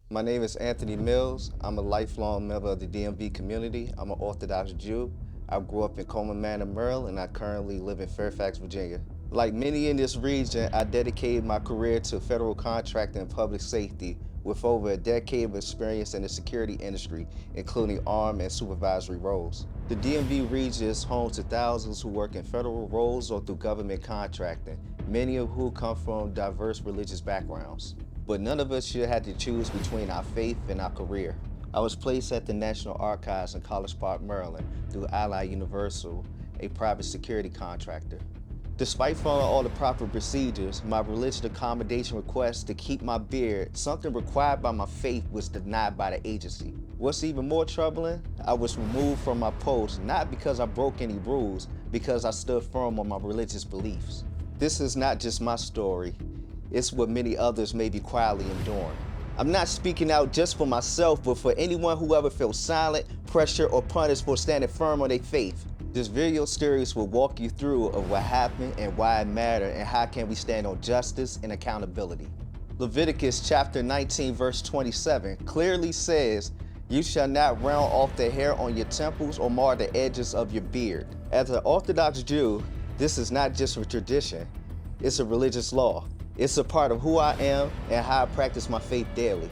My name is Anthony Mills. I'm a lifelong member of the DMV community. I'm an Orthodox Jew. I grew up in Coleman Manor, Maryland, and I currently live in Fairfax, Virginia. Like many in this region, I dedicated my career to federal contracting and public safety with over a decade of experience in the security industry, including armed and supervisory roles. The DMV region is home to thousands who work in federal roles or through government contracting, many of who come from diverse religious backgrounds. But none of us should have to choose between our faith and our career. I was placed at the National Archives in College Park, Maryland through Ally Universal, a private security contractor. Despite following all the proper procedures, my religious accommodation request to keep my beard, something required by my faith, was denied by the agency. What's even more troubling, I was removed from my post not because I broke any rules, because I stood firm on my religious beliefs. This is not just my story, it's what many others may be quietly enduring. I'm not speaking out just for myself, but for anyone who ever feels silent, pressured, or punished for standing firm on their faith. This video series will walk you through of what happened and why it mattered and how can we stand on justice and accountability. Leviticus chapter 19 verse 27 clearly says, "You shall not round off the hair on your temples or mar the edges of your beard." As an Orthodox Jew, this is not just a tradition, it's a religious law. It's a part of who I am and how I practice my faith daily.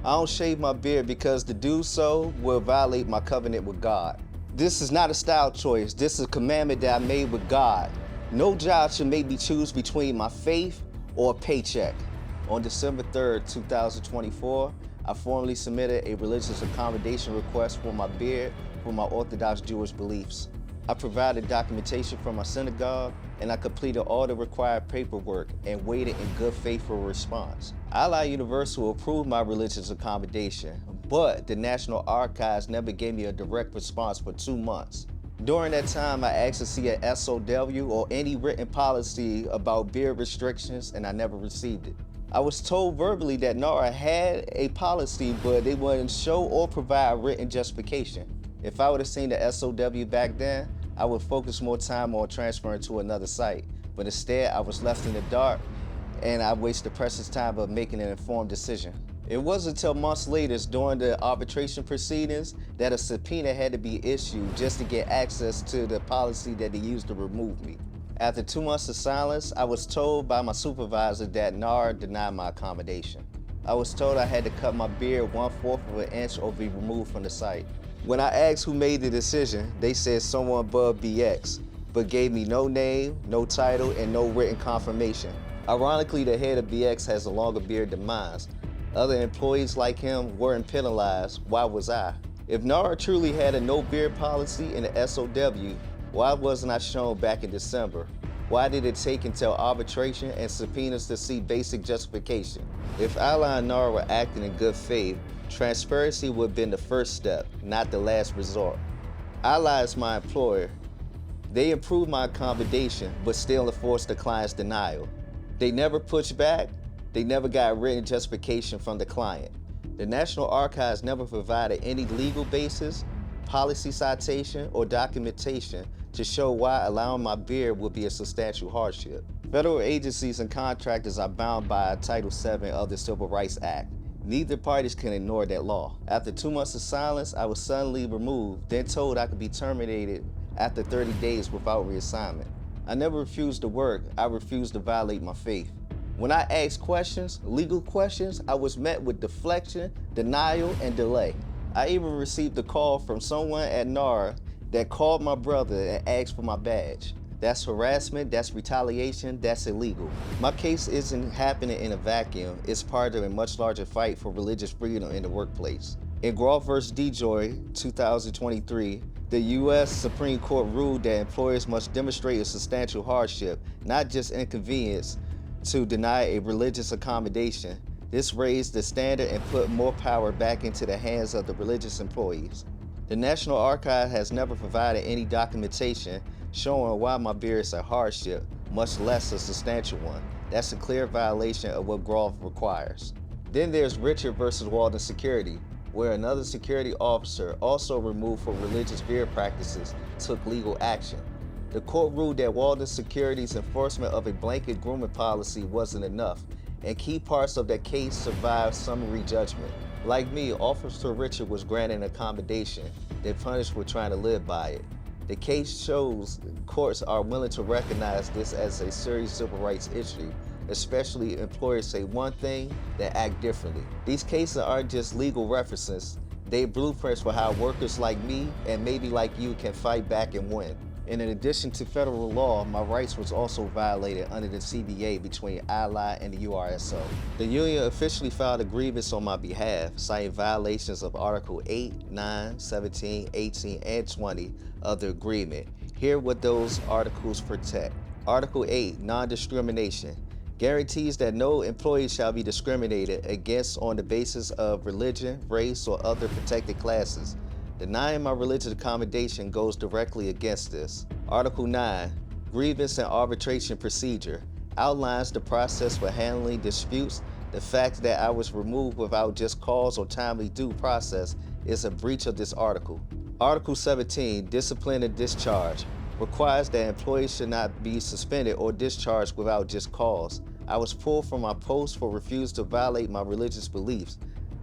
I don't shave my beard because to do so will violate my covenant with God. This is not a style choice, this is a commandment that I made with God. No job should make me choose between my faith or a paycheck. On December 3rd, 2024, I formally submitted a religious accommodation request for my beard for my Orthodox Jewish beliefs. I provided documentation from my synagogue, and I completed all the required paperwork and waited in good faith for a response. Ally Universal approved my religious accommodation, but the National Archives never gave me a direct response for 2 months. During that time, I asked to see an SOW or any written policy about beard restrictions, and I never received it. I was told verbally that NARA had a policy, but they wouldn't show or provide written justification. If I would have seen the SOW back then, I would focus more time on transferring to another site. But instead, I was left in the dark, and I wasted precious time of making an informed decision. It wasn't until months later, during the arbitration proceedings, that a subpoena had to be issued just to get access to the policy that they used to remove me. After 2 months of silence, I was told by my supervisor that NARA denied my accommodation. I was told I had to cut my beard 1/4 of an inch or be removed from the site. When I asked who made the decision, they said someone above BX, but gave me no name, no title, and no written confirmation. Ironically, the head of BX has a longer beard than mine. Other employees like him weren't penalized. Why was I? If NARA truly had a no beard policy in the SOW, why wasn't I shown back in December? Why did it take until arbitration and subpoenas to see basic justification? If Ally and NARA were acting in good faith, transparency would have been the first step, not the last resort. Ally is my employer. They approved my accommodation, but still enforced the client's denial. They never pushed back. They never got written justification from the client. The National Archives never provided any legal basis, policy citation, or documentation to show why allowing my beard would be a substantial hardship. Federal agencies and contractors are bound by Title VII of the Civil Rights Act. Neither parties can ignore that law. After 2 months of silence, I was suddenly removed, then told I could be terminated after 30 days without reassignment. I never refused to work, I refused to violate my faith. When I asked questions, legal questions, I was met with deflection, denial, and delay. I even received a call from someone at NARA that called my brother and asked for my badge. That's harassment, that's retaliation, that's illegal. My case isn't happening in a vacuum, it's part of a much larger fight for religious freedom in the workplace. In Groff v. DeJoy, 2023, the U.S. Supreme Court ruled that employers must demonstrate a substantial hardship, not just inconvenience, to deny a religious accommodation. This raised the standard and put more power back into the hands of the religious employees. The National Archive has never provided any documentation showing why my beard is a hardship, much less a substantial one. That's a clear violation of what Groff requires. Then there's Richard versus Walden Security, where another security officer, also removed for religious beard practices, took legal action. The court ruled that Walden Security's enforcement of a blanket grooming policy wasn't enough, and key parts of that case survived summary judgment. Like me, Officer Richard was granted an accommodation, then punished for trying to live by it. The case shows courts are willing to recognize this as a serious civil rights issue, especially employers say one thing, then act differently. These cases aren't just legal references, they're blueprints for how workers like me and maybe like you can fight back and win. And in addition to federal law, my rights was also violated under the CBA between Ally and the URSO. The union officially filed a grievance on my behalf, citing violations of Article 8, 9, 17, 18, and 20 of the agreement. Here what those articles protect. Article 8, non-discrimination, guarantees that no employee shall be discriminated against on the basis of religion, race, or other protected classes. Denying my religious accommodation goes directly against this. Article 9, grievance and arbitration procedure, outlines the process for handling disputes. The fact that I was removed without just cause or timely due process is a breach of this article. Article 17, discipline and discharge, requires that employees should not be suspended or discharged without just cause. I was pulled from my post for refusing to violate my religious beliefs,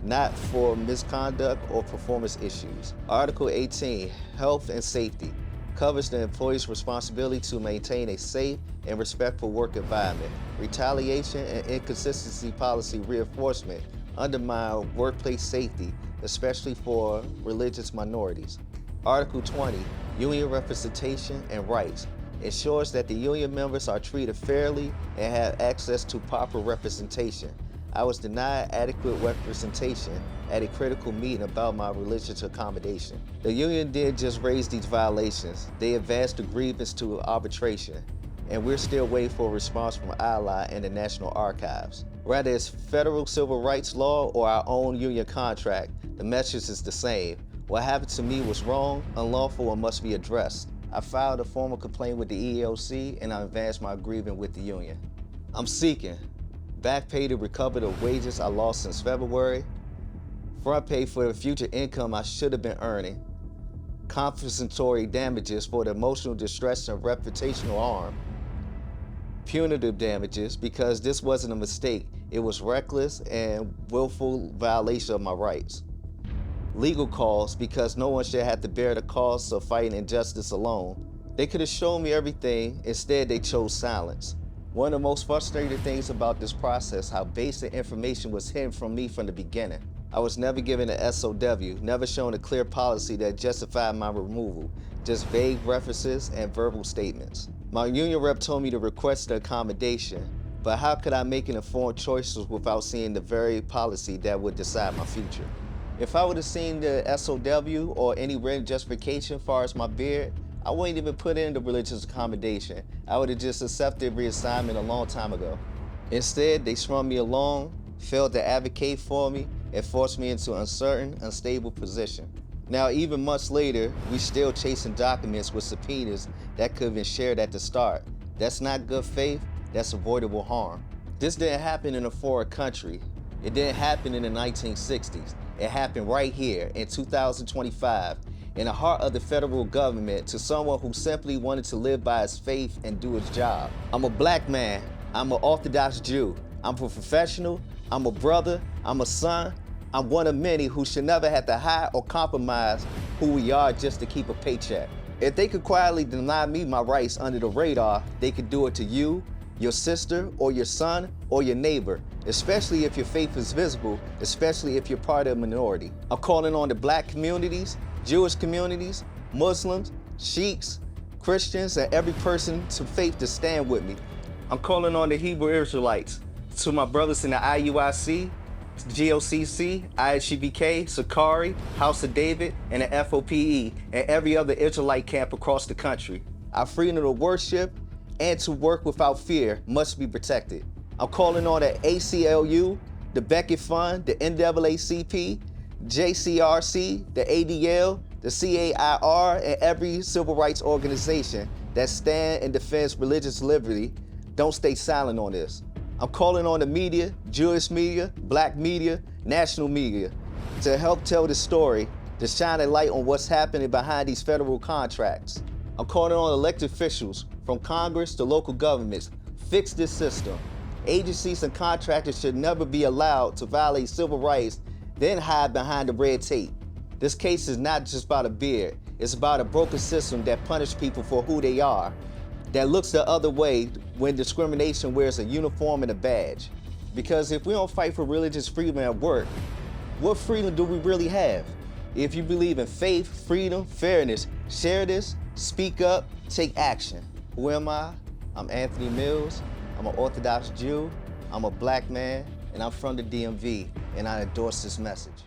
not for misconduct or performance issues. Article 18, health and safety, covers the employee's responsibility to maintain a safe and respectful work environment. Retaliation and inconsistency policy reinforcement undermine workplace safety, especially for religious minorities. Article 20, union representation and rights, ensures that the union members are treated fairly and have access to proper representation. I was denied adequate representation at a critical meeting about my religious accommodation. The union didn't just raise these violations, they advanced the grievance to arbitration, and we're still waiting for a response from Ally and the National Archives. Whether it's federal civil rights law or our own union contract, the message is the same. What happened to me was wrong, unlawful, and must be addressed. I filed a formal complaint with the EEOC and I advanced my grievance with the union. I'm seeking back pay to recover the wages I lost since February, front pay for the future income I should have been earning, compensatory damages for the emotional distress and reputational harm, punitive damages because this wasn't a mistake, it was reckless and willful violation of my rights, legal costs because no one should have to bear the costs of fighting injustice alone. They could have shown me everything, instead they chose silence. One of the most frustrating things about this process, how basic information was hidden from me from the beginning. I was never given an SOW, never shown a clear policy that justified my removal, just vague references and verbal statements. My union rep told me to request the accommodation, but how could I make informed choices without seeing the very policy that would decide my future? If I would have seen the SOW or any written justification as far as my beard, I wouldn't even put in the religious accommodation. I would have just accepted reassignment a long time ago. Instead, they strung me along, failed to advocate for me, and forced me into an uncertain, unstable position. Now, even months later, we still chasing documents with subpoenas that could have been shared at the start. That's not good faith, that's avoidable harm. This didn't happen in a foreign country. It didn't happen in the 1960s. It happened right here in 2025. In the heart of the federal government to someone who simply wanted to live by his faith and do his job. I'm a black man, I'm an Orthodox Jew, I'm a professional, I'm a brother, I'm a son, I'm one of many who should never have to hide or compromise who we are just to keep a paycheck. If they could quietly deny me my rights under the radar, they could do it to you, your sister, or your son, or your neighbor, especially if your faith is visible, especially if you're part of a minority. I'm calling on the black communities, Jewish communities, Muslims, Sheiks, Christians, and every person to faith to stand with me. I'm calling on the Hebrew Israelites, to my brothers in the IUIC, GOCC, ISGBK, Sakari, House of David, and the FOPE, and every other Israelite camp across the country. Our freedom to worship and to work without fear must be protected. I'm calling on the ACLU, the Beckett Fund, the NAACP, JCRC, the ADL, the CAIR, and every civil rights organization that stand and defends religious liberty. Don't stay silent on this. I'm calling on the media, Jewish media, black media, national media, to help tell the story, to shine a light on what's happening behind these federal contracts. I'm calling on elected officials, from Congress to local governments, fix this system. Agencies and contractors should never be allowed to violate civil rights, then hide behind the red tape. This case is not just about a beard. It's about a broken system that punishes people for who they are, that looks the other way when discrimination wears a uniform and a badge. Because if we don't fight for religious freedom at work, what freedom do we really have? If you believe in faith, freedom, fairness, share this, speak up, take action. Who am I? I'm Anthony Mills. I'm an Orthodox Jew. I'm a black man, and I'm from the DMV, and I endorse this message.